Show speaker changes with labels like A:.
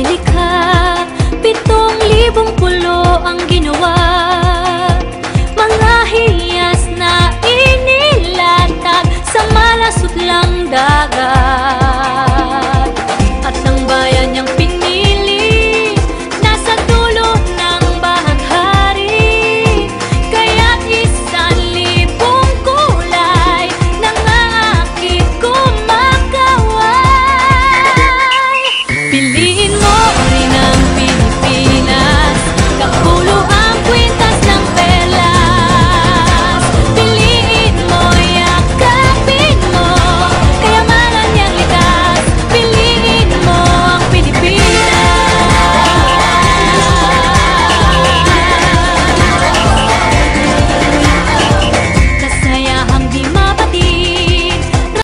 A: ay likha, 7,000 pulo ang ginawa. Mga hiyas na inilatag sa malasot lang dagat.